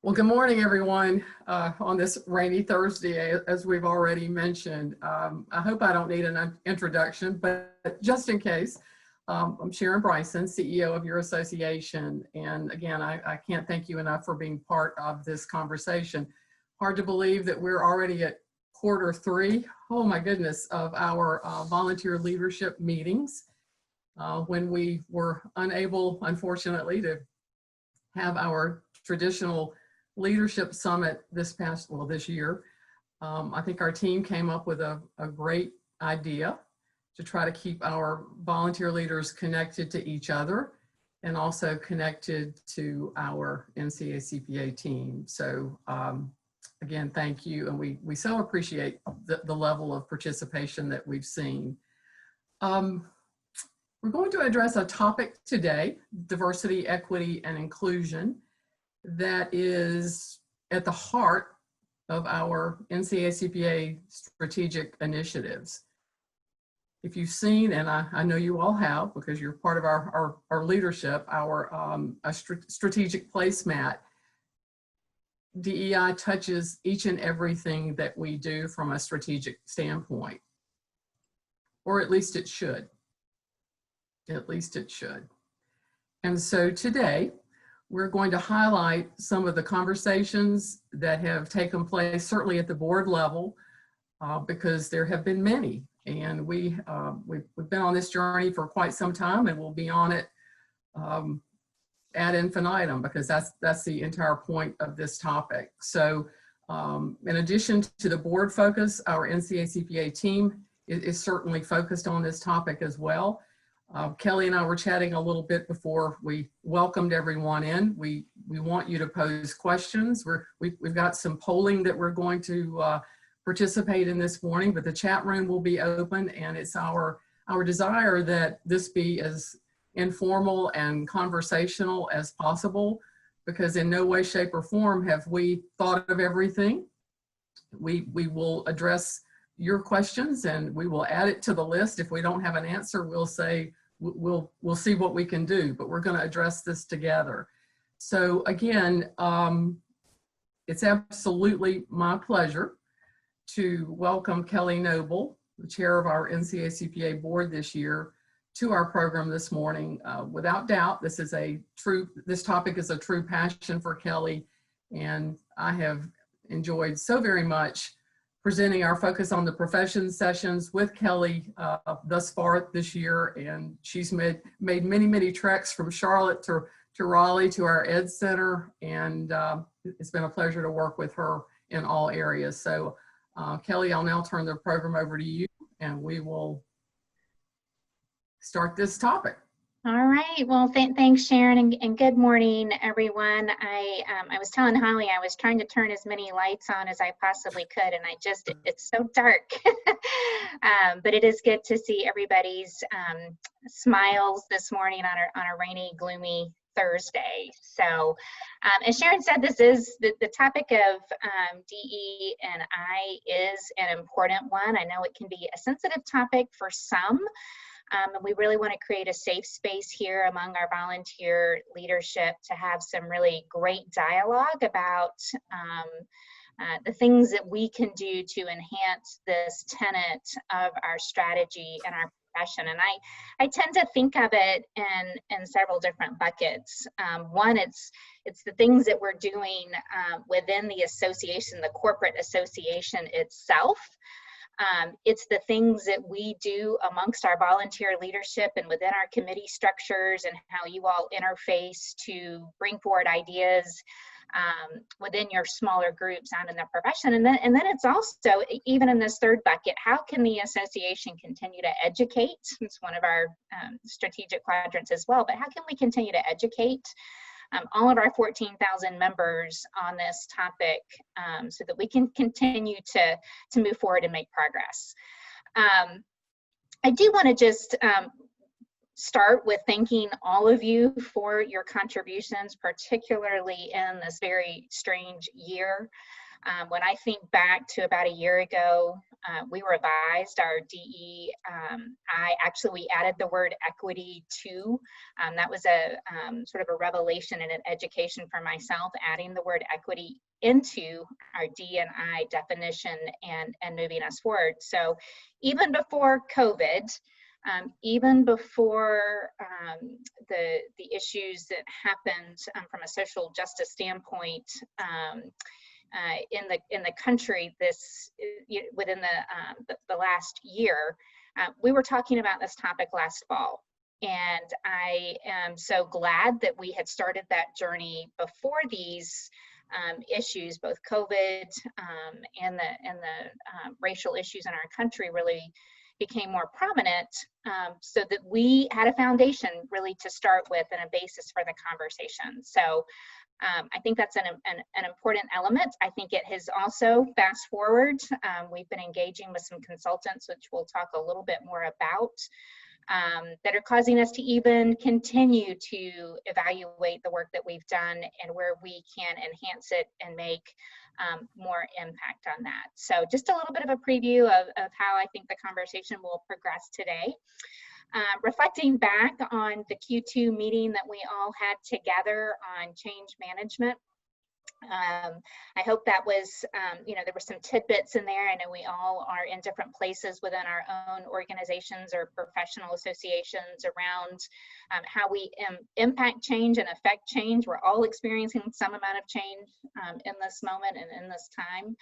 Well, good morning, everyone, on this rainy Thursday, as we've already mentioned. I hope I don't need an introduction, but just in case, I'm Sharon Bryson, CEO of your association. And again, I can't thank you enough for being part of this conversation. Hard to believe that we're already at Q3, oh my goodness, of our volunteer leadership meetings. When we were unable, unfortunately, to have our traditional leadership summit this year. I think our team came up with a great idea to try to keep our volunteer leaders connected to each other and also connected to our NCACPA team. So again, thank you. And we so appreciate the level of participation that we've seen. We're going to address a topic today, diversity, equity, and inclusion, that is at the heart of our NCACPA strategic initiatives. If you've seen, and I know you all have because you're part of our leadership, our strategic placemat, DEI touches each and everything that we do from a strategic standpoint, or at least it should. At least it should. And so today, we're going to highlight some of the conversations that have taken place, certainly at the board level, because there have been many. And we've been on this journey for quite some time, and we'll be on it ad infinitum, because that's the entire point of this topic. So in addition to the board focus, our NCACPA team is certainly focused on this topic as well. Kelly and I were chatting a little bit before we welcomed everyone in. We want you to pose questions. We've got some polling that we're going to participate in this morning, but the chat room will be open, and it's our desire that this be as informal and conversational as possible, because in no way, shape, or form have we thought of everything. We will address your questions and we will add it to the list. If we don't have an answer, we'll say, we'll see what we can do, but we're going to address this together. So again, it's absolutely my pleasure to welcome Kelly Noble, the chair of our NCACPA board this year, to our program this morning. Without doubt, this topic is a true passion for Kelly, and I have enjoyed so very much presenting our Focus on the Profession sessions with Kelly thus far this year. And she's made many treks from Charlotte to Raleigh to our Ed Center. And it's been a pleasure to work with her in all areas. So Kelly, I'll now turn the program over to you, and we will start this topic. All right. Well, thanks, Sharon, and good morning, everyone. I was telling Holly I was trying to turn as many lights on as I possibly could, and it's so dark. But it is good to see everybody's smiles this morning on a rainy, gloomy Thursday. So, as Sharon said, this is the topic of DE&I is an important one. I know it can be a sensitive topic for some. And we really want to create a safe space here among our volunteer leadership to have some really great dialogue about the things that we can do to enhance this tenet of our strategy and our profession. And I tend to think of it in several different buckets. One, it's the things that we're doing within the association, the corporate association itself. It's the things that we do amongst our volunteer leadership and within our committee structures, and how you all interface to bring forward ideas within your smaller groups out in the profession. And then it's also, even in this third bucket, how can the association continue to educate? It's one of our strategic quadrants as well, but how can we continue to educate all of our 14,000 members on this topic so that we can continue to move forward and make progress. I do want to just start with thanking all of you for your contributions, particularly in this very strange year. When I think back to about a year ago, we revised our DEI. We added the word equity to. That was a sort of a revelation and an education for myself, adding the word equity into our D&I definition and moving us forward. So even before COVID, even before the issues that happened from a social justice standpoint in the country within the last year, we were talking about this topic last fall. And I am so glad that we had started that journey before these issues, both COVID and the racial issues in our country really became more prominent, so that we had a foundation really to start with and a basis for the conversation. So I think that's an important element. I think it has also, fast forward, we've been engaging with some consultants, which we'll talk a little bit more about, that are causing us to even continue to evaluate the work that we've done and where we can enhance it and make more impact on that. So just a little bit of a preview of how I think the conversation will progress today. Reflecting back on the Q2 meeting that we all had together on change management, I hope that was, there were some tidbits in there. I know we all are in different places within our own organizations or professional associations around how we impact change and affect change. We're all experiencing some amount of change in this moment and in this time.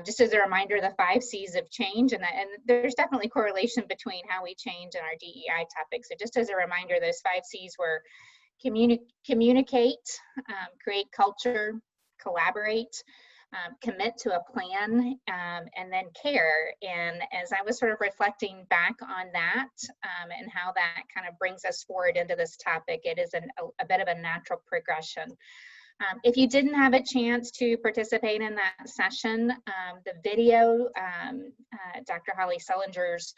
Just as a reminder, the 5 C's of change, and there's definitely correlation between how we change and our DEI topics. So just as a reminder, those 5 C's were communicate, create culture, collaborate, commit to a plan, and then care. And as I was sort of reflecting back on that and how that kind of brings us forward into this topic, it is a bit of a natural progression. If you didn't have a chance to participate in that session, the video, Dr. Holly Sullinger's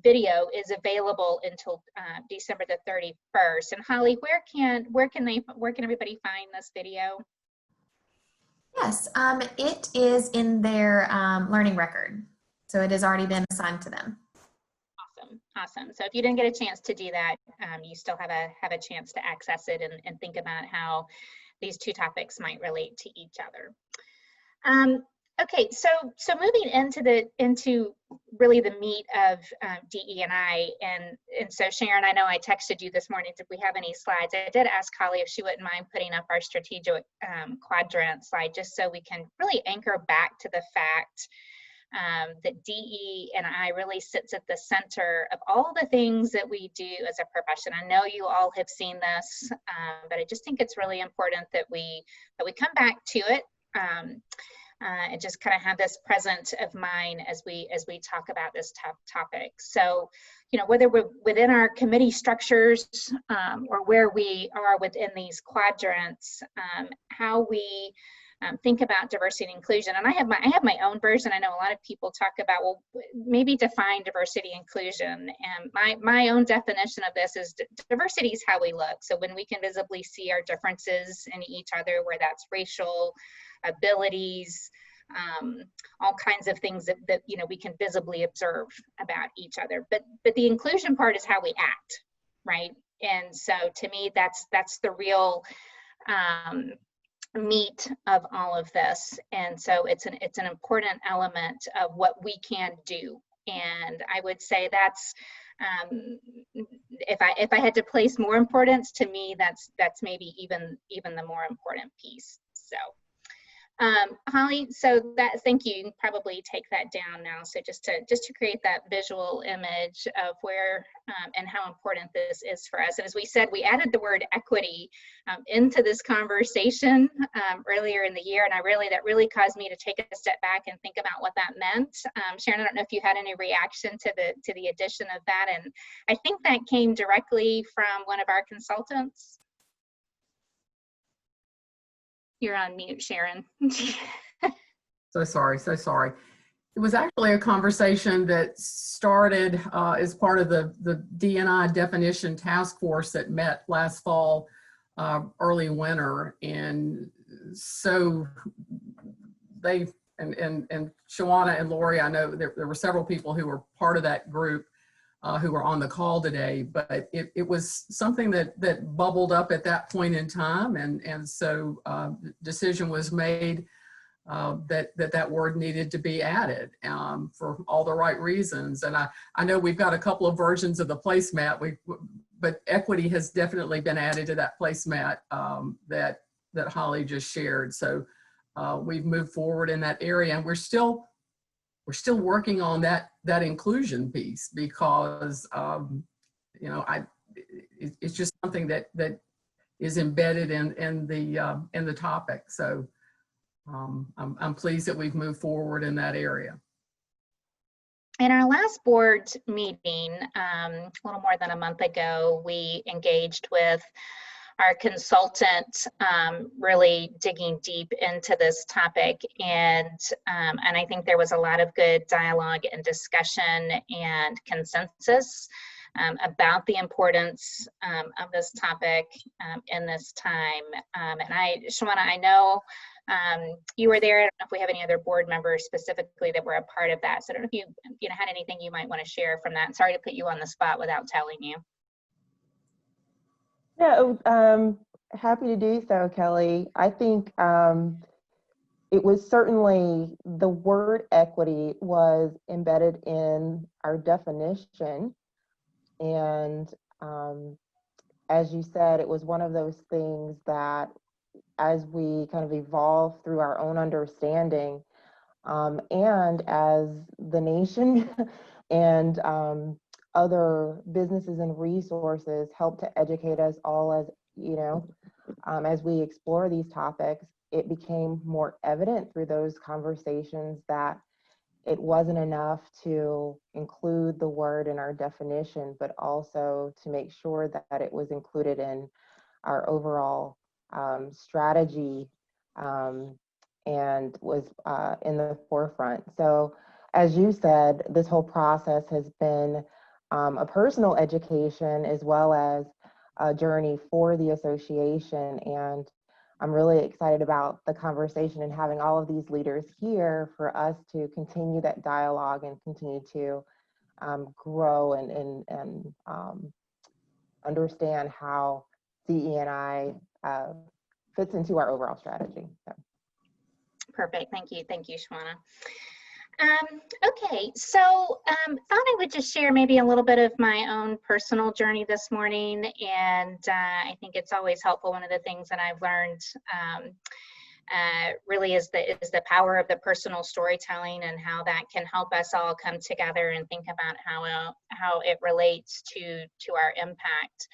video is available until December the 31st. And Holly, where can everybody find this video? Yes, it is in their learning record. So it has already been assigned to them. Awesome. So if you didn't get a chance to do that, you still have a chance to access it and think about how these two topics might relate to each other. Okay, so moving into really the meat of DE&I, and so Sharon, I know I texted you this morning, did we have any slides? I did ask Holly if she wouldn't mind putting up our strategic quadrant slide, just so we can really anchor back to the fact that DE&I really sits at the center of all the things that we do as a profession. I know you all have seen this, but I just think it's really important that we come back to it and just kind of have this present of mind as we talk about this topic. So, whether we're within our committee structures or where we are within these quadrants, how we think about diversity and inclusion. And I have my own version. I know a lot of people talk about, well, maybe define diversity and inclusion. And my own definition of this is diversity is how we look. So when we can visibly see our differences in each other, where that's racial, abilities, all kinds of things that we can visibly observe about each other. But the inclusion part is how we act, right? And so to me, that's the real meat of all of this. And so it's an important element of what we can do. And I would say that's if I had to place more importance, to me, that's maybe even the more important piece. So Holly, so thank you. You can probably take that down now. So just to create that visual image of where and how important this is for us. And as we said, we added the word equity into this conversation earlier in the year, and that really caused me to take a step back and think about what that meant. Sharon, I don't know if you had any reaction to the addition of that, and I think that came directly from one of our consultants. You're on mute, Sharon. So sorry. It was actually a conversation that started as part of the D&I definition task force that met last fall, early winter. And so they and Shawana and Lori, I know there were several people who were part of that group who were on the call today, but it was something that bubbled up at that point in time, and so the decision was made that word needed to be added for all the right reasons. And I know we've got a couple of versions of the placemat, but equity has definitely been added to that placemat that Holly just shared. So we've moved forward in that area, and we're still working on that inclusion piece, because it's just something that is embedded in the topic. So I'm pleased that we've moved forward in that area. In our last board meeting, a little more than a month ago, we engaged with our consultant, really digging deep into this topic, and I think there was a lot of good dialogue and discussion and consensus about the importance of this topic in this time. And Shawana, I know you were there. I don't know if we have any other board members specifically that were a part of that. So I don't know if you had anything you might want to share from that. Sorry to put you on the spot without telling you. Yeah, happy to do so, Kelly. I think it was certainly the word equity was embedded in our definition. And as you said, it was one of those things that as we kind of evolve through our own understanding and as the nation and other businesses and resources help to educate us all, as we explore these topics, it became more evident through those conversations that it wasn't enough to include the word in our definition, but also to make sure that it was included in our overall strategy and was in the forefront. So as you said, this whole process has been a personal education as well as a journey for the association. And I'm really excited about the conversation and having all of these leaders here for us to continue that dialogue and continue to grow and understand how DE&I fits into our overall strategy. So. Perfect. Thank you, Shawana. Okay, so thought I would just share maybe a little bit of my own personal journey this morning, and I think it's always helpful. One of the things that I've learned really is the power of the personal storytelling and how that can help us all come together and think about how it relates to our impact.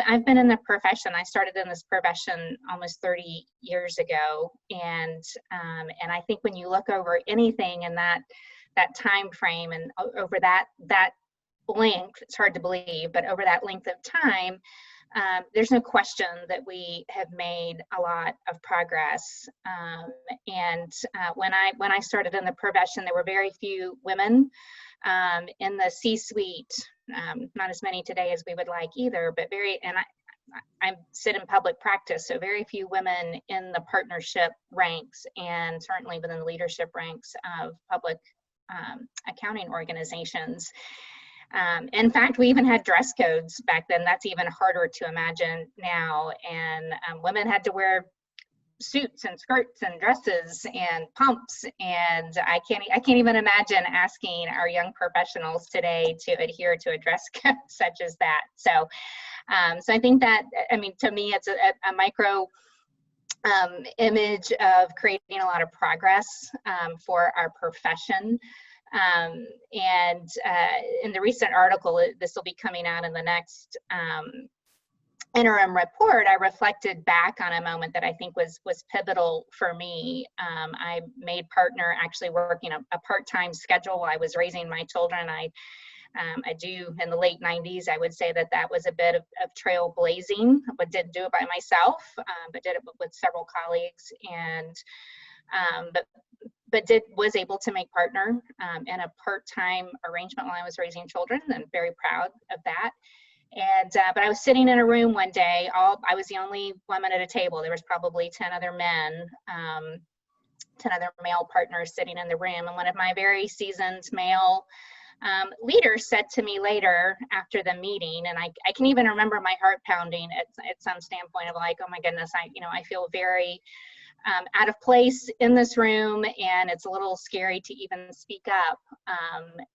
I've been in the profession. I started in this profession almost 30 years ago, and I think when you look over anything in that time frame and over that length, it's hard to believe, but over that length of time, there's no question that we have made a lot of progress. When I started in the profession, there were very few women in the C-suite. Not as many today as we would like either, but I sit in public practice, so very few women in the partnership ranks and certainly within the leadership ranks of public accounting organizations. In fact, we even had dress codes back then. That's even harder to imagine now. And women had to wear suits and skirts and dresses and pumps, and I can't even imagine asking our young professionals today to adhere to a dress code such as that. So I think that, to me, it's a micro image of creating a lot of progress for our profession. And in the recent article, this will be coming out in the next interim report, I reflected back on a moment that I think was pivotal for me. I made partner actually working a part-time schedule while I was raising my children. I do in the late 90s, I would say that was a bit of trailblazing, but didn't do it by myself, but did it with several colleagues, and was able to make partner in a part-time arrangement while I was raising children, and very proud of that. And but I was sitting in a room one day. I was the only woman at a table. There was probably 10 other men 10 other male partners sitting in the room. And one of my very seasoned male leaders said to me later after the meeting, and I can even remember my heart pounding at some standpoint of like, oh my goodness, I feel very out of place in this room, and it's a little scary to even speak up.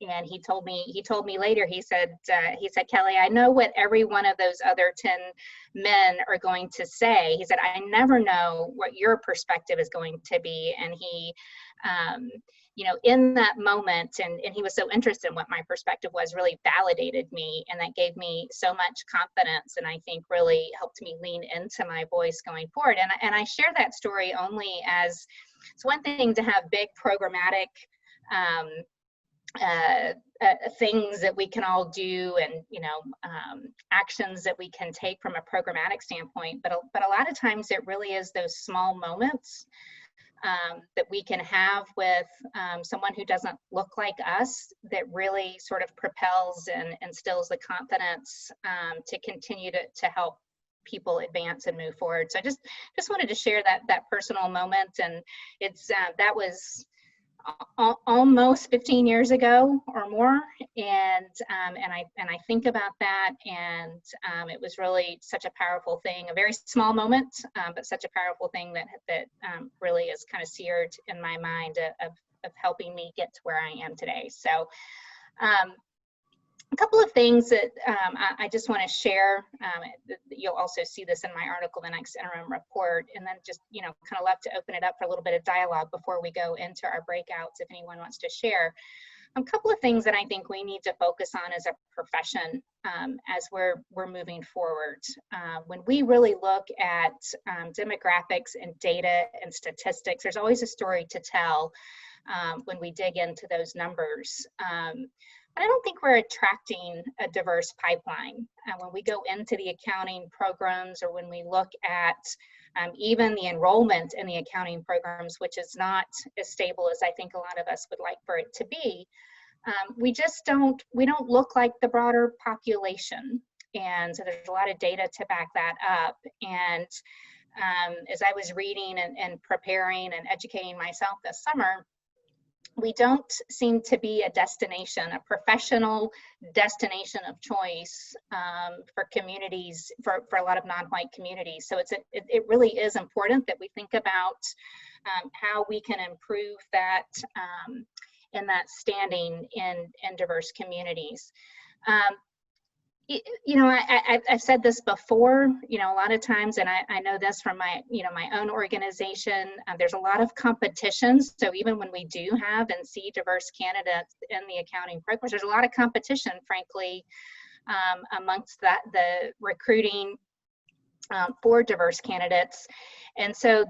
And he told me later, he said, Kelly, I know what every one of those other 10 men are going to say. He said, I never know what your perspective is going to be. And he, in that moment, and he was so interested in what my perspective was, really validated me, and that gave me so much confidence, and I think really helped me lean into my voice going forward. And I share that story only as it's one thing to have big programmatic things that we can all do, and actions that we can take from a programmatic standpoint, but a lot of times it really is those small moments that we can have with someone who doesn't look like us that really sort of propels and instills the confidence to continue to help people advance and move forward. So I just wanted to share that personal moment, and it's that was almost 15 years ago or more, and I think about that, and it was really such a powerful thing, a very small moment, but such a powerful thing that really is kind of seared in my mind of helping me get to where I am today. So a couple of things that I just want to share. You'll also see this in my article, the next interim report, and then just kind of love to open it up for a little bit of dialogue before we go into our breakouts if anyone wants to share. A couple of things that I think we need to focus on as a profession as we're moving forward. When we really look at demographics and data and statistics, there's always a story to tell when we dig into those numbers. I don't think we're attracting a diverse pipeline. When we go into the accounting programs, or when we look at even the enrollment in the accounting programs, which is not as stable as I think a lot of us would like for it to be, we don't look like the broader population. And so there's a lot of data to back that up. And as I was reading and preparing and educating myself this summer, we don't seem to be a destination, a professional destination of choice for communities, for a lot of non-white communities. So it really is important that we think about how we can improve that in that standing in diverse communities. I've said this before, a lot of times, and I know this from my own organization, there's a lot of competition. So even when we do have and see diverse candidates in the accounting programs, there's a lot of competition, frankly, amongst the recruiting for diverse candidates. And so,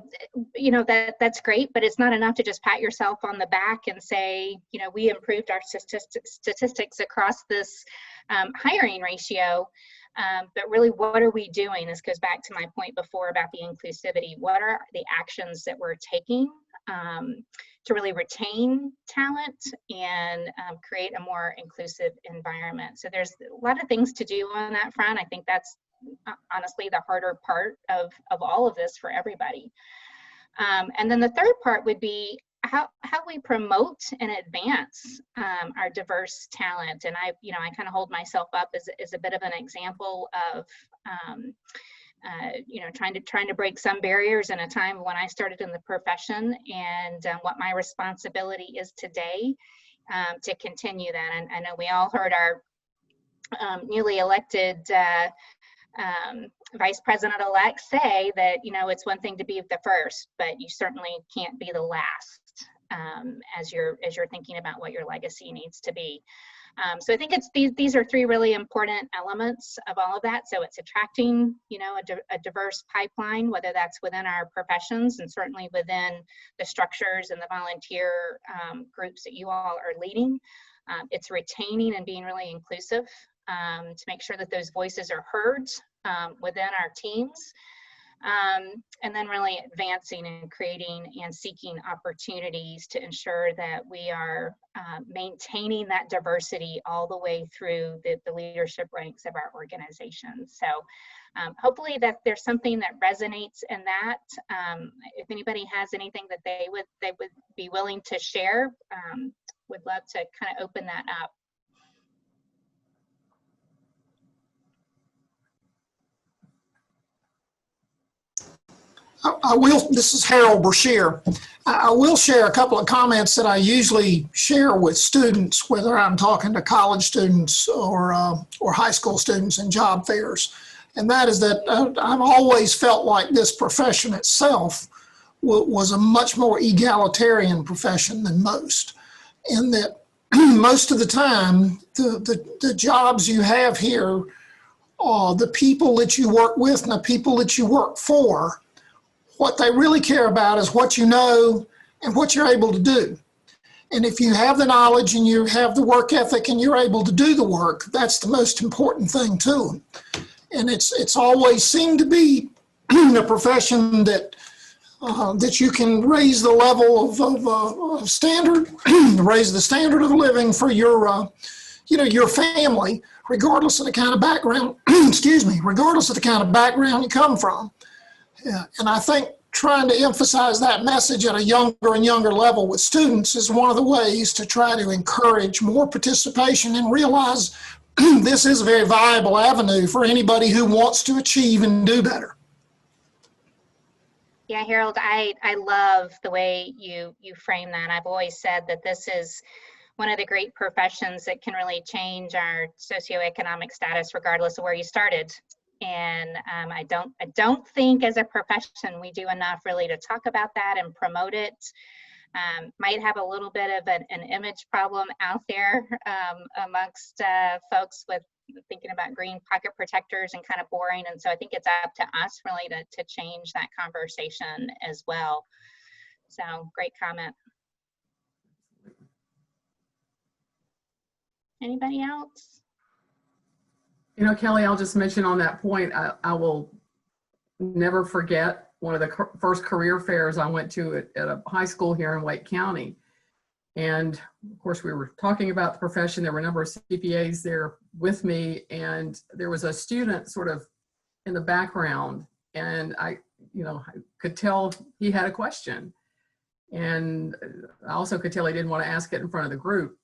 that's great, but it's not enough to just pat yourself on the back and say, we improved our statistics across this hiring ratio. But really, what are we doing? This goes back to my point before about the inclusivity. What are the actions that we're taking to really retain talent and create a more inclusive environment? So there's a lot of things to do on that front. I think that's honestly the harder part of all of this for everybody. And then the third part would be how we promote and advance our diverse talent. And I kind of hold myself up as a bit of an example of trying to break some barriers in a time when I started in the profession, and what my responsibility is today to continue that. And I know we all heard our newly elected Vice President-elect say that, it's one thing to be the first, but you certainly can't be the last as you're thinking about what your legacy needs to be. So I think these are three really important elements of all of that. So it's attracting, a diverse pipeline, whether that's within our professions and certainly within the structures and the volunteer groups that you all are leading. It's retaining and being really inclusive to make sure that those voices are heard within our teams. And then really advancing and creating and seeking opportunities to ensure that we are maintaining that diversity all the way through the leadership ranks of our organization. So hopefully that there's something that resonates in that. If anybody has anything that they would be willing to share, would love to kind of open that up. I will, this is Harold Brashear. I will share a couple of comments that I usually share with students, whether I'm talking to college students or high school students in job fairs. And that is that I've always felt like this profession itself was a much more egalitarian profession than most. In that most of the time, the jobs you have here, the people that you work with and the people that you work for, what they really care about is what you know and what you're able to do. And if you have the knowledge and you have the work ethic and you're able to do the work, that's the most important thing to them. And it's always seemed to be a profession that that you can raise the level of standard, raise the standard of living for your your family, regardless of the kind of background, excuse me, regardless of the kind of background you come from. Yeah, and I think trying to emphasize that message at a younger and younger level with students is one of the ways to try to encourage more participation and realize this is a very viable avenue for anybody who wants to achieve and do better. Yeah, Harold, I love the way you frame that. I've always said that this is one of the great professions that can really change our socioeconomic status regardless of where you started. And I don't think as a profession we do enough really to talk about that and promote it. Might have a little bit of an image problem out there amongst folks with thinking about green pocket protectors and kind of boring. And so I think it's up to us really to change that conversation as well. So great comment. Anybody else? You know, Kelly, I'll just mention on that point, I will never forget one of the first career fairs I went to at a high school here in Wake County. And of course, we were talking about the profession. There were a number of CPAs there with me, and there was a student sort of in the background, and I could tell he had a question. And I also could tell he didn't want to ask it in front of the group.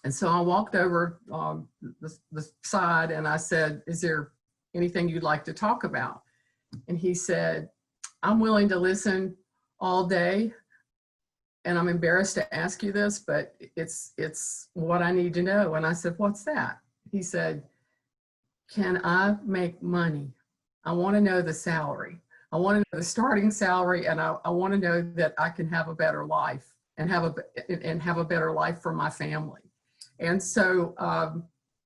And so I walked over the side and I said, "Is there anything you'd like to talk about?" And he said, "I'm willing to listen all day, and I'm embarrassed to ask you this, but it's what I need to know." And I said, "What's that?" He said, "Can I make money? I want to know the salary. I want to know the starting salary, and I want to know that I can have a better life and have a better life for my family." And so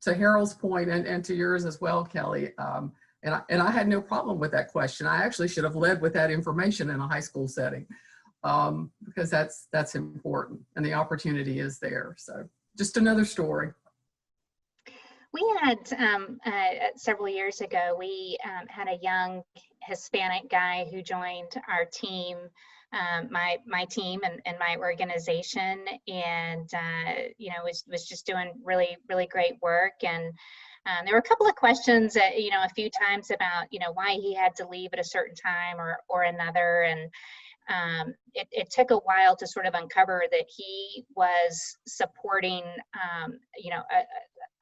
to Harold's point and to yours as well, Kelly, and I had no problem with that question. I actually should have led with that information in a high school setting because that's important and the opportunity is there. So just another story. We had several years ago, we had a young Hispanic guy who joined our team, my team and my organization, and was just doing really great work. And there were a couple of questions a few times about why he had to leave at a certain time or another, and it took a while to sort of uncover that he was supporting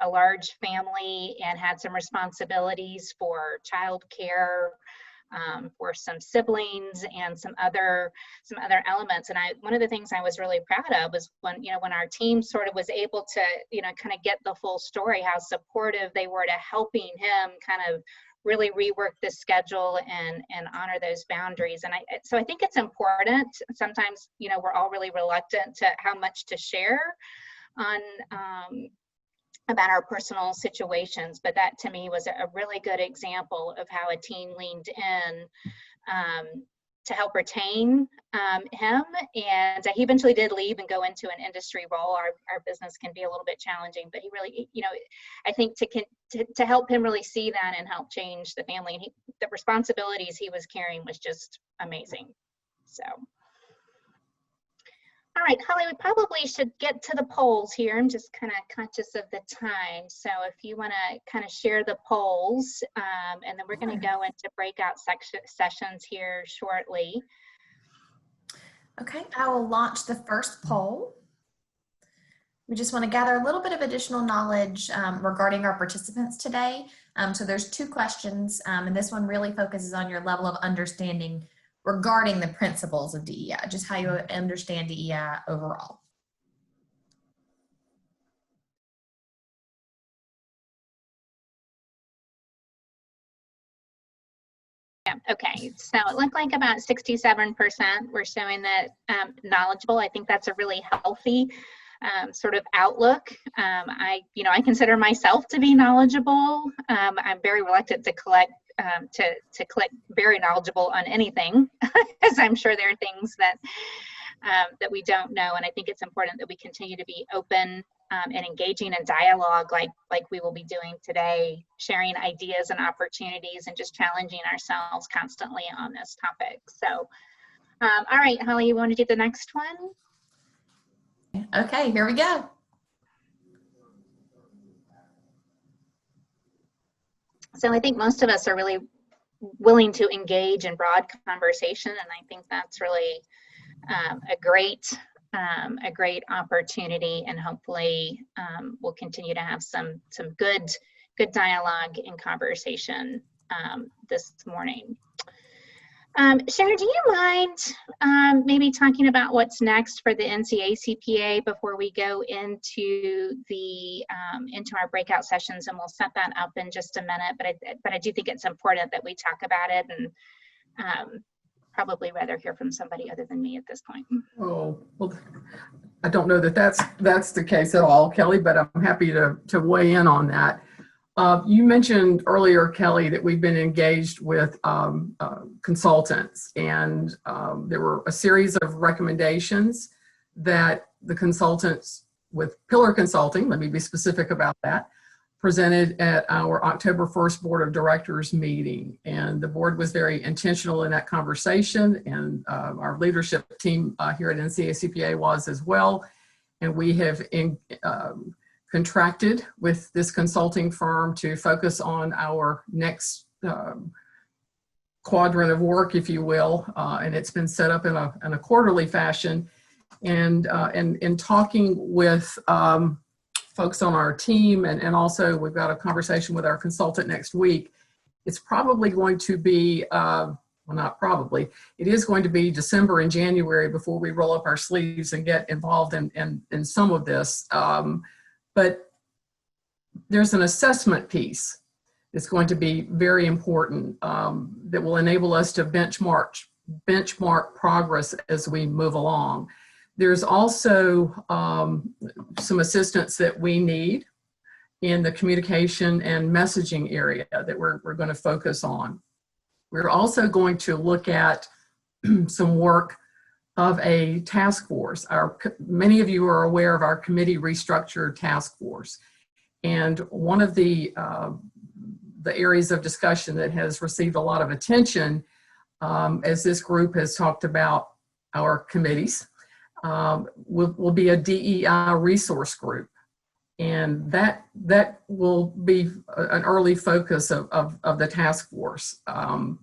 a large family and had some responsibilities for childcare, for some siblings and some other elements. And one of the things I was really proud of was when our team sort of was able to kind of get the full story, how supportive they were to helping him kind of really rework the schedule and honor those boundaries. And so I think it's important. Sometimes we're all really reluctant to how much to share on about our personal situations, but that to me was a really good example of how a team leaned in help retain him. And he eventually did leave and go into an industry role. Our business can be a little bit challenging, but he really, you know, I think to help him really see that and help change the family, and the responsibilities he was carrying was just amazing. So. All right, Holly, we probably should get to the polls here. I'm just kind of conscious of the time. So if you want to kind of share the polls, and then we're going to go into breakout sessions here shortly. Okay, I will launch the first poll. We just want to gather a little bit of additional knowledge regarding our participants today. So there's 2 questions, and this one really focuses on your level of understanding regarding the principles of DEI, just how you understand DEI overall. Yeah, okay, so it looked like about 67% were showing that knowledgeable. I think that's a really healthy sort of outlook. I consider myself to be knowledgeable. I'm very reluctant to click very knowledgeable on anything, as I'm sure there are things that that we don't know. And I think it's important that we continue to be open and engaging in dialogue like we will be doing today, sharing ideas and opportunities and just challenging ourselves constantly on this topic. So, all right, Holly, you want to do the next one? Okay, here we go. So I think most of us are really willing to engage in broad conversation, and I think that's really a great opportunity, and hopefully we'll continue to have some good dialogue and conversation this morning. Sharon, do you mind maybe talking about what's next for the NCACPA before we go into the into our breakout sessions, and we'll set that up in just a minute. But I do think it's important that we talk about it, and probably rather hear from somebody other than me at this point. Oh, well, I don't know that that's the case at all, Kelly, but I'm happy to weigh in on that. You mentioned earlier, Kelly, that we've been engaged with consultants, and there were a series of recommendations that the consultants with Pillar Consulting, let me be specific about that, presented at our October 1st Board of Directors meeting. And the board was very intentional in that conversation, and our leadership team here at NCACPA was as well. And we have contracted with this consulting firm to focus on our next quadrant of work, if you will, and it's been set up in a quarterly fashion. And in talking with folks on our team, and also we've got a conversation with our consultant next week, it's probably going to be, well, not probably, it is going to be December and January before we roll up our sleeves and get involved in some of this. But there's an assessment piece that's going to be very important that will enable us to benchmark progress as we move along. There's also some assistance that we need in the communication and messaging area that we're going to focus on. We're also going to look at some work of a task force. Many of you are aware of our committee restructure task force. And one of the areas of discussion that has received a lot of attention as this group has talked about our committees will be a DEI resource group. And that will be an early focus of the task force. And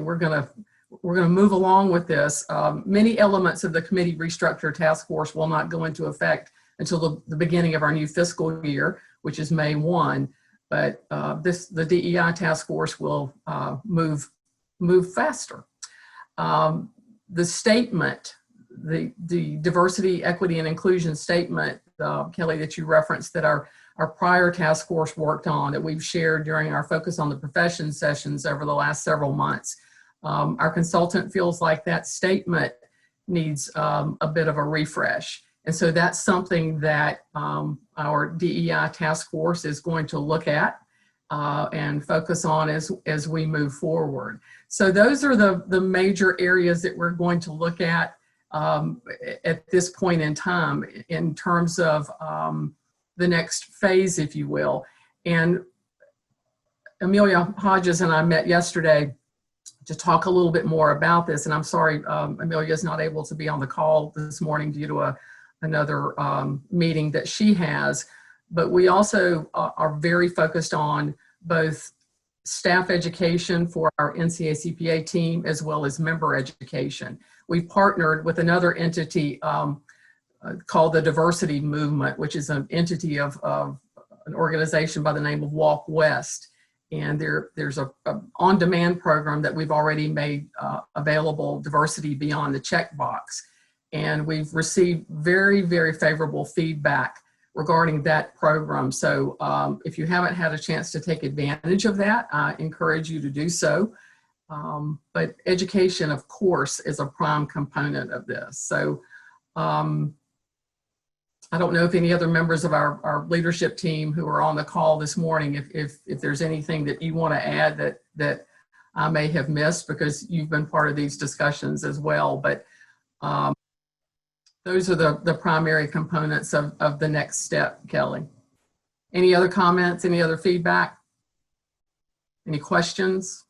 we're going to move along with this. Many elements of the committee restructure task force will not go into effect until the beginning of our new fiscal year, which is May 1. But the DEI task force will move faster. The statement, the diversity, equity, and inclusion statement, Kelly, that you referenced, that our prior task force worked on, that we've shared during our Focus on the Profession sessions over the last several months. Our consultant feels like that statement needs a bit of a refresh. And so that's something that our DEI task force is going to look at and focus on as we move forward. So those are the major areas that we're going to look at this point in time in terms of the next phase, if you will. And Amelia Hodges and I met yesterday to talk a little bit more about this. And I'm sorry, Amelia is not able to be on the call this morning due to another meeting that she has. But we also are very focused on both staff education for our NCACPA team as well as member education. We partnered with another entity called the Diversity Movement, which is an entity of an organization by the name of Walk West. And there's a on-demand program that we've already made available, Diversity Beyond the Checkbox. And we've received very, very favorable feedback regarding that program. So if you haven't had a chance to take advantage of that, I encourage you to do so. But education, of course, is a prime component of this. So I don't know if any other members of our leadership team who are on the call this morning, if there's anything that you want to add that I may have missed, because you've been part of these discussions as well. But those are the primary components of the next step, Kelly. Any other comments, any other feedback? Any questions?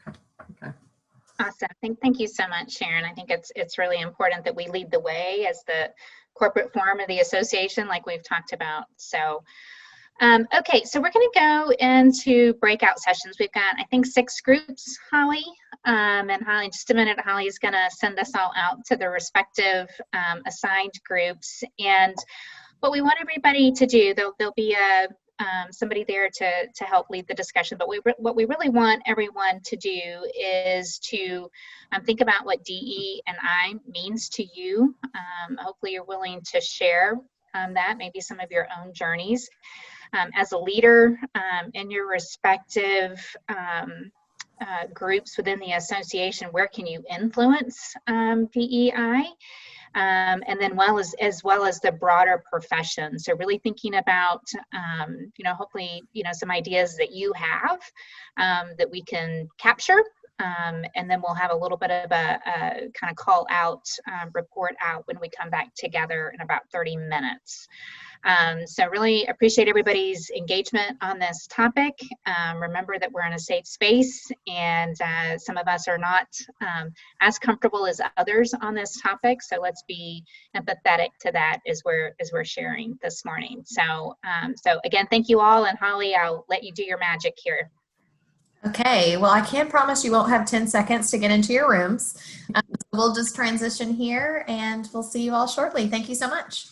Okay. Awesome. Thank you so much, Sharon. I think it's really important that we lead the way as the corporate form of the association, like we've talked about. So, okay, so we're going to go into breakout sessions. We've got, I think, 6 groups, Holly. And Holly, in just a minute, Holly is going to send us all out to the respective assigned groups. And what we want everybody to do, there'll be somebody there to help lead the discussion, but what we really want everyone to do is to think about what DE&I means to you. Hopefully you're willing to share that, maybe some of your own journeys. As a leader in your respective groups within the association, where can you influence DEI? And then as well as the broader profession. So really thinking about, hopefully, some ideas that you have that we can capture. And then we'll have a little bit of a kind of call out, report out when we come back together in about 30 minutes. So really appreciate everybody's engagement on this topic. Remember that we're in a safe space, and some of us are not as comfortable as others on this topic. So let's be empathetic to that as we're sharing this morning. So, so again, thank you all, and Holly, I'll let you do your magic here. Okay, well, I can't promise you won't have 10 seconds to get into your rooms. We'll just transition here, and we'll see you all shortly. Thank you so much.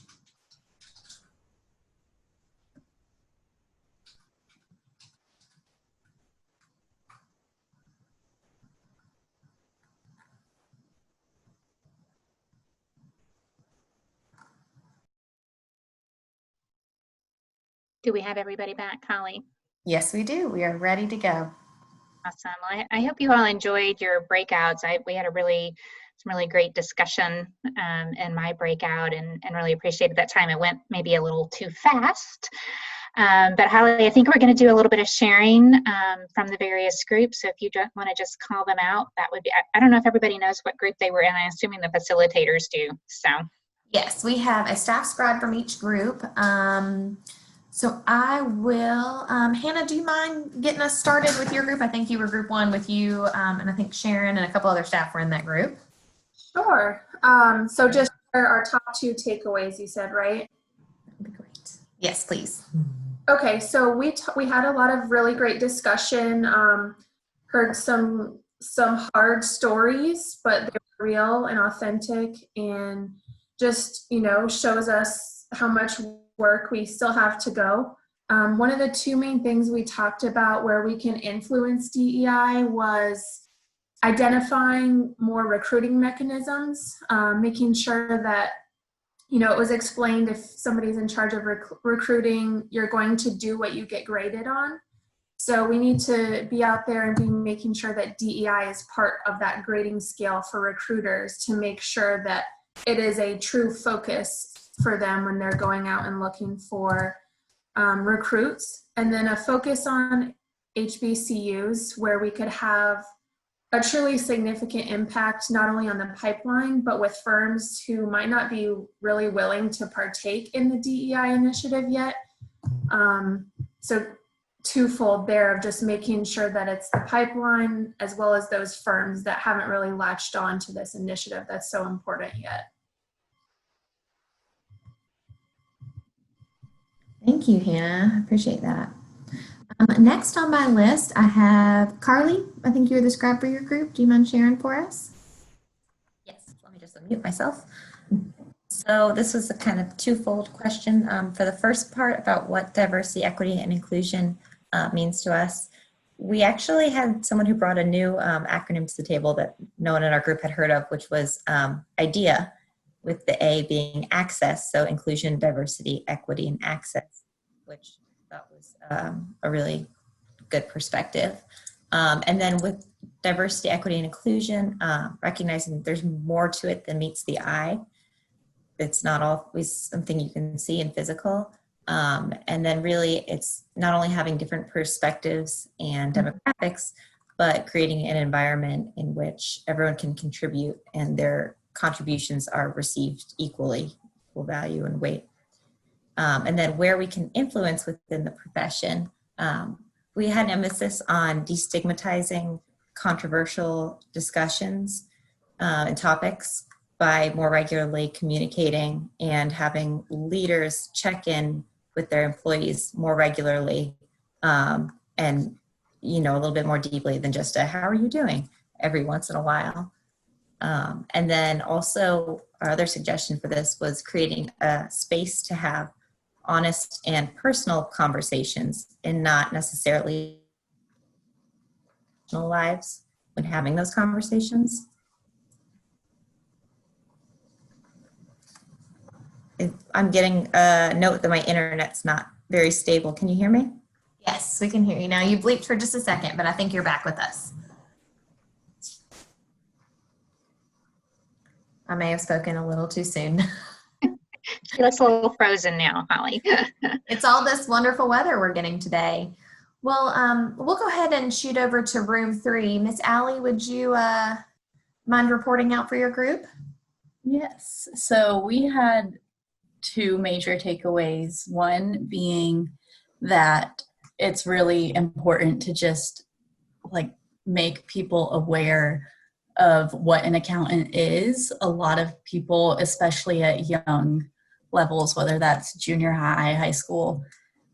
Do we have everybody back, Holly? Yes, we do. We are ready to go. Awesome. Well, I hope you all enjoyed your breakouts. We had some really great discussion in my breakout, and really appreciated that time. It went maybe a little too fast. But Holly, I think we're going to do a little bit of sharing from the various groups. So if you don't want to just call them out, that would be, I don't know if everybody knows what group they were in. I'm assuming the facilitators do. So yes, we have a staff scribe from each group. So I will, Hannah, do you mind getting us started with your group? I think you were group 1 with you, and I think Sharon and a couple other staff were in that group. Sure. So just for our top 2 takeaways, you said, right? That'd be great. Yes, please. Okay, so we had a lot of really great discussion, heard some hard stories, but they were real and authentic, and just, shows us how much work we still have to go. One of the 2 main things we talked about where we can influence DEI was identifying more recruiting mechanisms, making sure that, it was explained if somebody's in charge of recruiting, you're going to do what you get graded on. So we need to be out there and be making sure that DEI is part of that grading scale for recruiters to make sure that it is a true focus for them when they're going out and looking for recruits, and then a focus on HBCUs where we could have a truly significant impact not only on the pipeline, but with firms who might not be really willing to partake in the DEI initiative yet. So twofold there of just making sure that it's the pipeline as well as those firms that haven't really latched on to this initiative that's so important yet. Thank you, Hannah. I appreciate that. Next on my list, I have Carly. I think you're the scribe for your group. Do you mind sharing for us? Yes, let me just unmute myself. So this was a kind of twofold question. For the first part about what diversity, equity, and inclusion means to us, we actually had someone who brought a new acronym to the table that no one in our group had heard of, which was IDEA, with the A being access, so inclusion, diversity, equity, and access, which I thought was a really good perspective. And then with diversity, equity, and inclusion, recognizing there's more to it than meets the eye. It's not always something you can see in physical. And then really it's not only having different perspectives and demographics, but creating an environment in which everyone can contribute and their contributions are received equally, equal value and weight. And then where we can influence within the profession, we had an emphasis on destigmatizing controversial discussions and topics by more regularly communicating and having leaders check in with their employees more regularly and, you know, a little bit more deeply than just a, how are you doing every once in a while. And then also our other suggestion for this was creating a space to have honest and personal conversations and not necessarily lives when having those conversations. I'm getting a note that my internet's not very stable. Can you hear me? Yes, we can hear you now. You bleeped for just a second, but I think you're back with us. I may have spoken a little too soon. She looks a little frozen now, Holly. It's all this wonderful weather we're getting today. Well, we'll go ahead and shoot over to room 3. Miss Allie, would you mind reporting out for your group? Yes, so we had 2 major takeaways. One being that it's really important to just like make people aware of what an accountant is. A lot of people, especially at young levels, whether that's junior high, high school,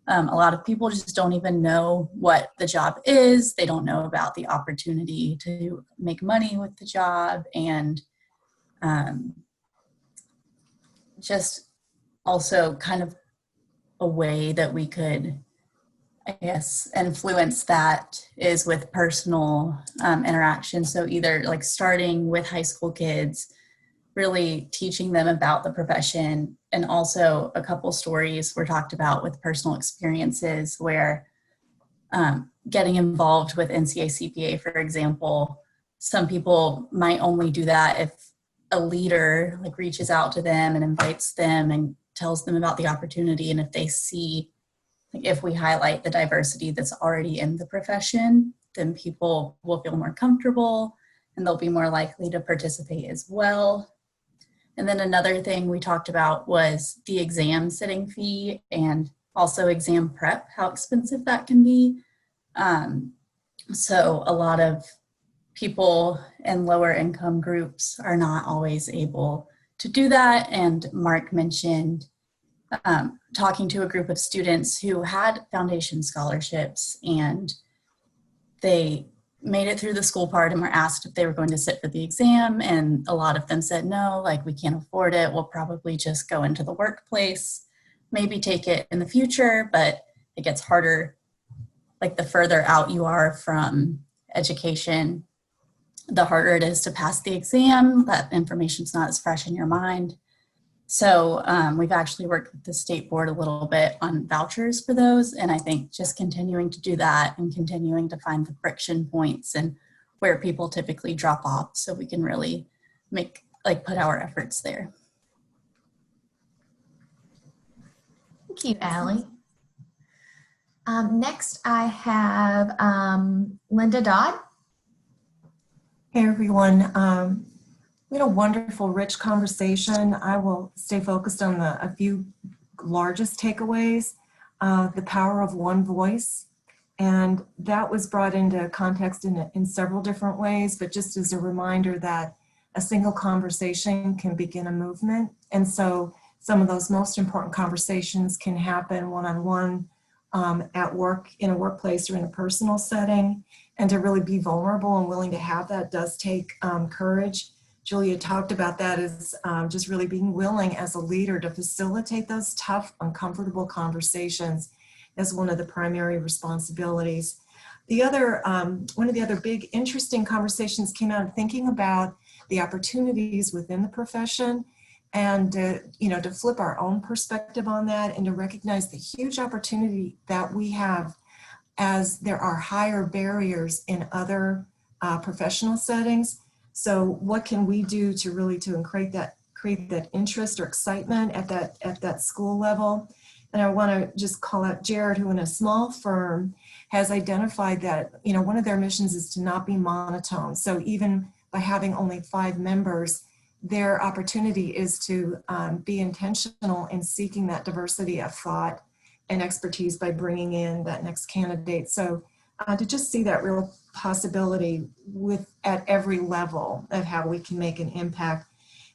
a lot of people just don't even know what the job is. They don't know about the opportunity to make money with the job, and just also kind of a way that we could, I guess, influence that is with personal interaction. So either like starting with high school kids, really teaching them about the profession, and also a couple stories were talked about with personal experiences where getting involved with NCACPA, for example, some people might only do that if a leader like reaches out to them and invites them and tells them about the opportunity. And if they see, like, if we highlight the diversity that's already in the profession, then people will feel more comfortable and they'll be more likely to participate as well. And then another thing we talked about was the exam sitting fee and also exam prep, how expensive that can be. So a lot of people in lower income groups are not always able to do that. And Mark mentioned talking to a group of students who had foundation scholarships, and they made it through the school part and were asked if they were going to sit for the exam. And a lot of them said, no, like we can't afford it. We'll probably just go into the workplace, maybe take it in the future, but it gets harder. Like the further out you are from education, the harder it is to pass the exam. That information's not as fresh in your mind. So we've actually worked with the state board a little bit on vouchers for those. And I think just continuing to do that and continuing to find the friction points and where people typically drop off so we can really put our efforts there. Thank you, Allie. Next, I have Linda Dodd. Hey everyone, we had a wonderful, rich conversation. I will stay focused on a few largest takeaways. The power of one voice, and that was brought into context in several different ways, but just as a reminder that a single conversation can begin a movement. And so some of those most important conversations can happen one-on-one, at work, in a workplace, or in a personal setting. And to really be vulnerable and willing to have that does take courage. Julia talked about that as just really being willing as a leader to facilitate those tough, uncomfortable conversations as one of the primary responsibilities. The other, one of the other big interesting conversations came out of thinking about the opportunities within the profession, and to flip our own perspective on that and to recognize the huge opportunity that we have, as there are higher barriers in other professional settings. So what can we do to really create that interest or excitement at that school level? And I want to just call out Jared, who in a small firm has identified that one of their missions is to not be monotone. So even by having only 5 members, their opportunity is to be intentional in seeking that diversity of thought and expertise by bringing in that next candidate. So to just see that real possibility at every level of how we can make an impact.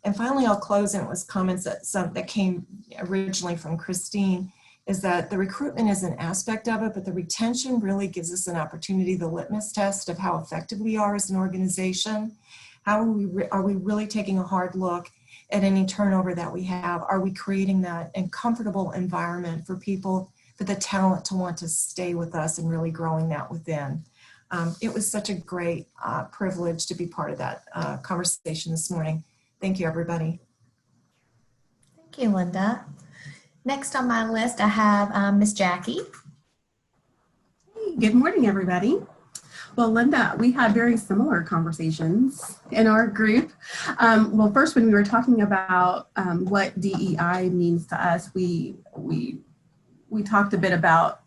And finally, I'll close, and it was comments that came originally from Christine, is that the recruitment is an aspect of it, but the retention really gives us an opportunity, the litmus test of how effective we are as an organization. How are we really taking a hard look at any turnover that we have? Are we creating that and comfortable environment for people, for the talent to want to stay with us, and really growing that within? It was such a great privilege to be part of that conversation this morning. Thank you, everybody. Thank you, Linda. Next on my list, I have Miss Jackie. Hey, good morning, everybody. Well, Linda, we had very similar conversations in our group. Well, first, when we were talking about what DEI means to us, we talked a bit about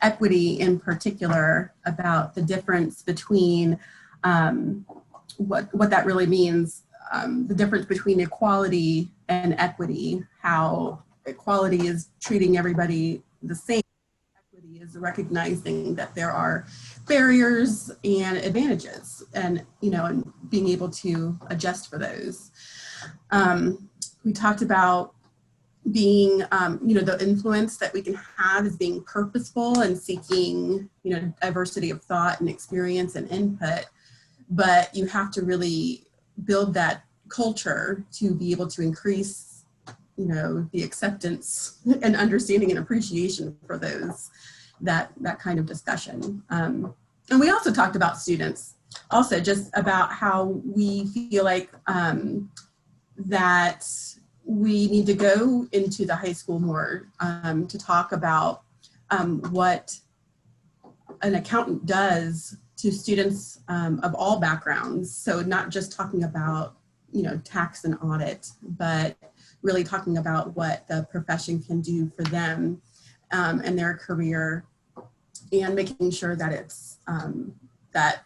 equity in particular, about the difference between what that really means, the difference between equality and equity, how equality is treating everybody the same. Equity is recognizing that there are barriers and advantages, and and being able to adjust for those. We talked about being the influence that we can have is being purposeful and seeking diversity of thought and experience and input, but you have to really build that culture to be able to increase the acceptance and understanding and appreciation for those that kind of discussion. And we also talked about students, also just about how we feel like that we need to go into the high school more to talk about what an accountant does to students of all backgrounds. So not just talking about tax and audit, but really talking about what the profession can do for them and their career, and making sure that it's that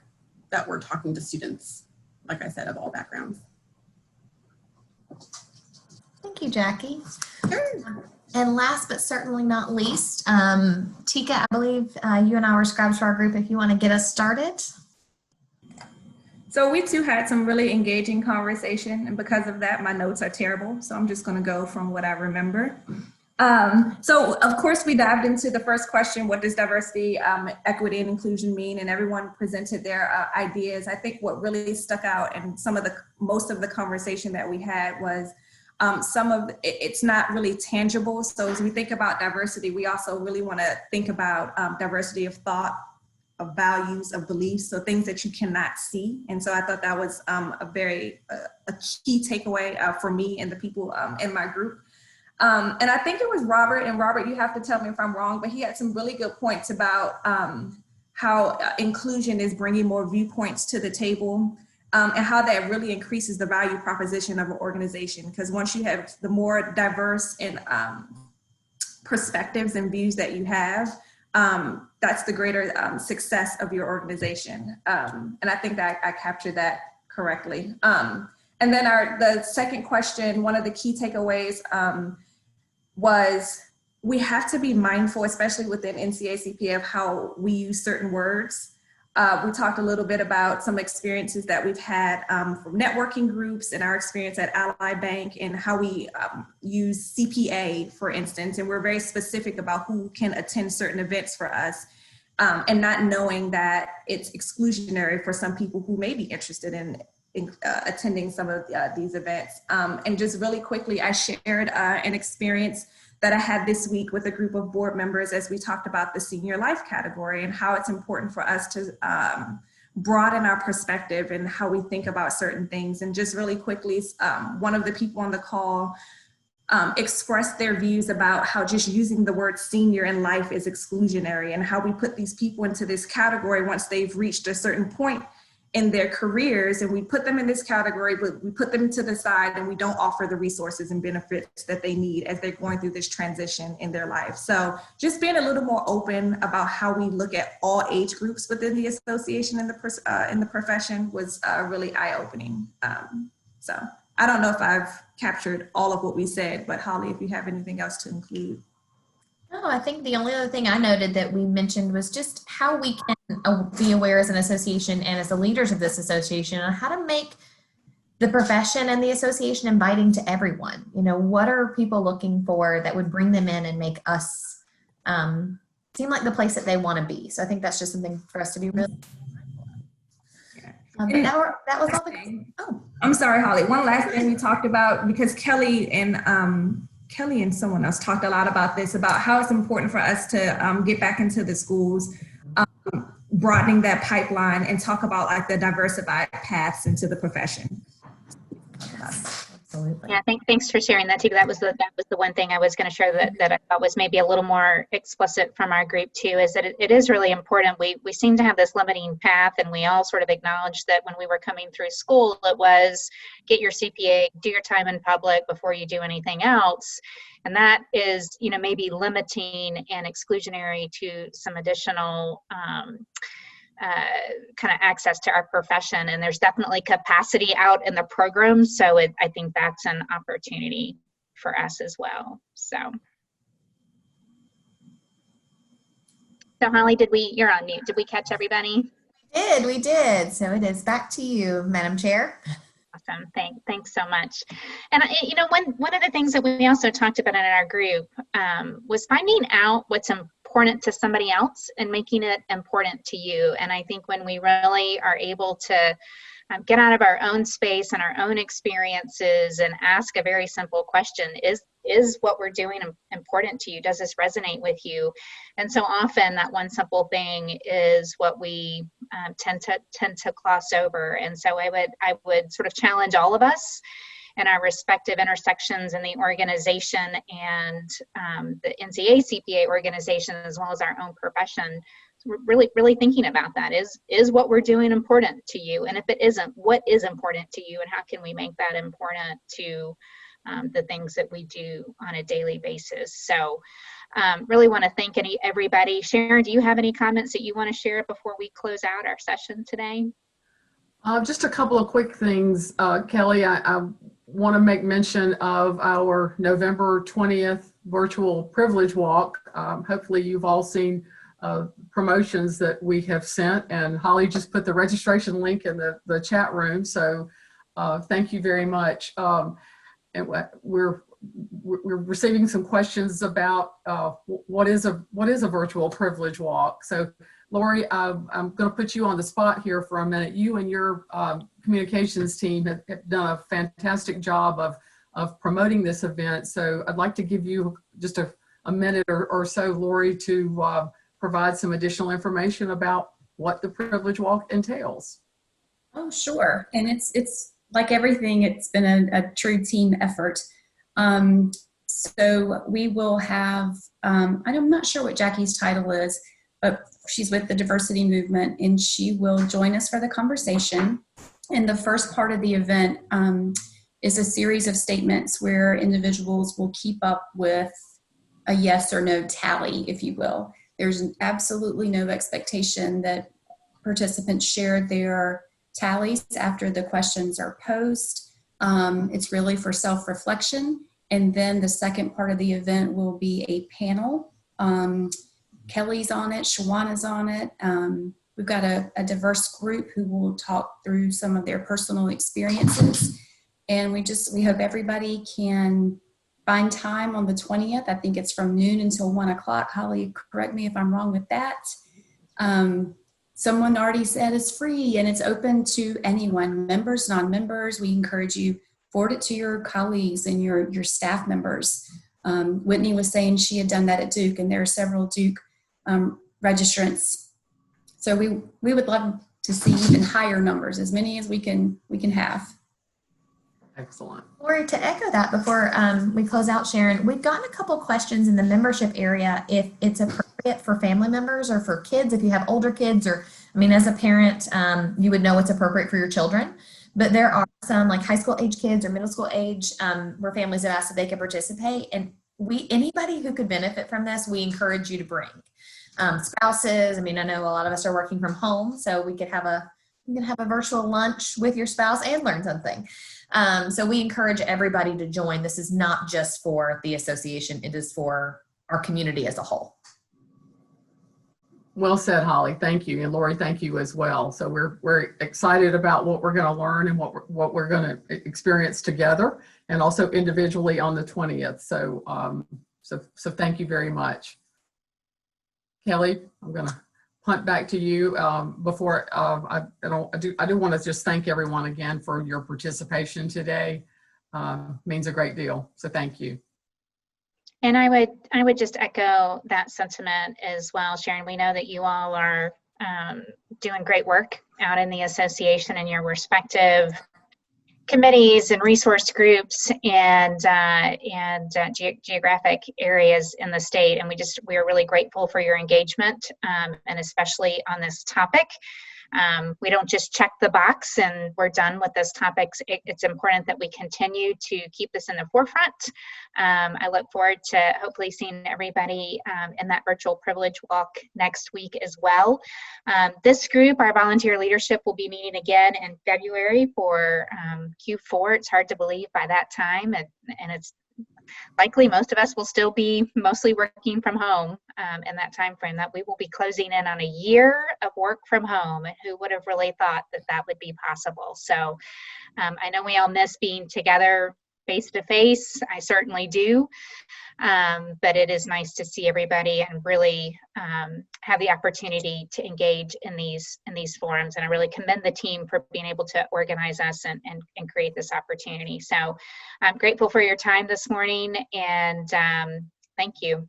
we're talking to students, like I said, of all backgrounds. Thank you, Jackie. Sure. And last but certainly not least, Tika, I believe you and I were scribes for our group. If you want to get us started. So we too had some really engaging conversation, and because of that, my notes are terrible. So I'm just going to go from what I remember. So of course we dived into the first question, what does diversity, equity, and inclusion mean? And everyone presented their ideas. I think what really stuck out, and most of the conversation that we had was it's not really tangible. So as we think about diversity, we also really want to think about diversity of thought, of values, of beliefs, so things that you cannot see. And so I thought that was a key takeaway for me and the people in my group. And I think it was Robert, and Robert, you have to tell me if I'm wrong, but he had some really good points about how inclusion is bringing more viewpoints to the table, and how that really increases the value proposition of an organization. Because once you have the more diverse and perspectives and views that you have, that's the greater success of your organization. And I think that I captured that correctly. And then the second question, one of the key takeaways was we have to be mindful, especially within NCACPA, of how we use certain words. We talked a little bit about some experiences that we've had from networking groups and our experience at Ally Bank and how we use CPA, for instance, and we're very specific about who can attend certain events for us, and not knowing that it's exclusionary for some people who may be interested in attending some of these events. And just really quickly, I shared an experience that I had this week with a group of board members as we talked about the senior life category and how it's important for us to broaden our perspective and how we think about certain things. And just really quickly, one of the people on the call expressed their views about how just using the word senior in life is exclusionary and how we put these people into this category once they've reached a certain point in their careers, and we put them in this category, but we put them to the side and we don't offer the resources and benefits that they need as they're going through this transition in their life. So just being a little more open about how we look at all age groups within the association and in the profession was really eye-opening. So I don't know if I've captured all of what we said, but Holly, if you have anything else to include. No, I think the only other thing I noted that we mentioned was just how we can be aware as an association and as the leaders of this association on how to make the profession and the association inviting to everyone. You know, what are people looking for that would bring them in and make us seem like the place that they want to be? So I think that's just something for us to be really but now that was all the, oh. I'm sorry, Holly. One last thing we talked about, because Kelly and someone else talked a lot about this, about how it's important for us to get back into the schools, broadening that pipeline and talk about like the diversified paths into the profession. Absolutely. Yeah, thanks for sharing that too. That was the one thing I was going to share that I thought was maybe a little more explicit from our group too, is that it is really important. We seem to have this limiting path, and we all sort of acknowledge that when we were coming through school, it was get your CPA, do your time in public before you do anything else. And that is, you know, maybe limiting and exclusionary to some additional kind of access to our profession. And there's definitely capacity out in the program. So I think that's an opportunity for us as well. So Holly, you're on mute. Did we catch everybody? We did. So it is back to you, Madam Chair. Awesome. Thanks so much. And you know, one of the things that we also talked about in our group was finding out what's important to somebody else and making it important to you. And I think when we really are able to get out of our own space and our own experiences and ask a very simple question, is what we're doing important to you? Does this resonate with you? And so often that one simple thing is what we tend to gloss over. And so I would sort of challenge all of us in our respective intersections in the organization and the NCACPA organization, as well as our own profession. So we're really thinking about that. Is what we're doing important to you? And if it isn't, what is important to you? And how can we make that important to the things that we do on a daily basis? So really want to thank everybody. Sharon, do you have any comments that you want to share before we close out our session today? Just a couple of quick things, Kelly. I want to make mention of our November 20th virtual privilege walk. Hopefully you've all seen promotions that we have sent, and Holly just put the registration link in the chat room. So thank you very much. And we're receiving some questions about what is a virtual privilege walk. So Lori, I'm going to put you on the spot here for a minute. You and your communications team have done a fantastic job of promoting this event. So I'd like to give you just a minute or so, Lori, to provide some additional information about what the privilege walk entails. Oh, sure. And it's like everything, it's been a true team effort. So we will have, I'm not sure what Jackie's title is, but she's with the diversity movement, and she will join us for the conversation. And the first part of the event is a series of statements where individuals will keep up with a yes or no tally, if you will. There's absolutely no expectation that participants share their tallies after the questions are posed. It's really for self-reflection. And then the second part of the event will be a panel. Kelly's on it, Shawana's on it. We've got a diverse group who will talk through some of their personal experiences. And we hope everybody can find time on the 20th. I think it's from noon until 1 o'clock. Holly, correct me if I'm wrong with that. Someone already said it's free and it's open to anyone, members, non-members. We encourage you, forward it to your colleagues and your staff members. Whitney was saying she had done that at Duke, and there are several Duke registrants. So we would love to see even higher numbers, as many as we can have. Excellent. Lori, to echo that before we close out, Sharon, we've gotten a couple questions in the membership area if it's appropriate for family members or for kids, if you have older kids, or, I mean, as a parent, you would know what's appropriate for your children. But there are some like high school age kids or middle school age where families have asked if they could participate. And anybody who could benefit from this, we encourage you to bring. Spouses, I mean, I know a lot of us are working from home, so we could have a virtual lunch with your spouse and learn something. So we encourage everybody to join. This is not just for the association, it is for our community as a whole. Well said, Holly. Thank you. And Lori, thank you as well. So we're excited about what we're going to learn and what we're going to experience together, and also individually on the 20th. So so thank you very much. Kelly, I'm going to punt back to you before I do want to just thank everyone again for your participation today. Means a great deal. So thank you. And I would just echo that sentiment as well, Sharon. We know that you all are doing great work out in the association and your respective committees and resource groups and geographic areas in the state. And we are really grateful for your engagement and especially on this topic. We don't just check the box and we're done with this topic. It's important that we continue to keep this in the forefront. I look forward to hopefully seeing everybody in that virtual privilege walk next week as well. This group, our volunteer leadership, will be meeting again in February for Q4. It's hard to believe by that time, and it's likely most of us will still be mostly working from home in that time frame, that we will be closing in on a year of work from home. And who would have really thought that that would be possible? So I know we all miss being together face to face. I certainly do. But it is nice to see everybody and really have the opportunity to engage in these forums. And I really commend the team for being able to organize us and create this opportunity. So I'm grateful for your time this morning, and thank you.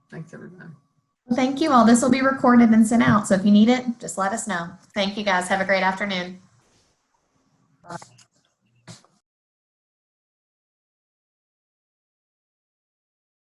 Thanks, everybody. Well, thank you all. This will be recorded and sent out. So if you need it, just let us know. Thank you guys. Have a great afternoon. Bye.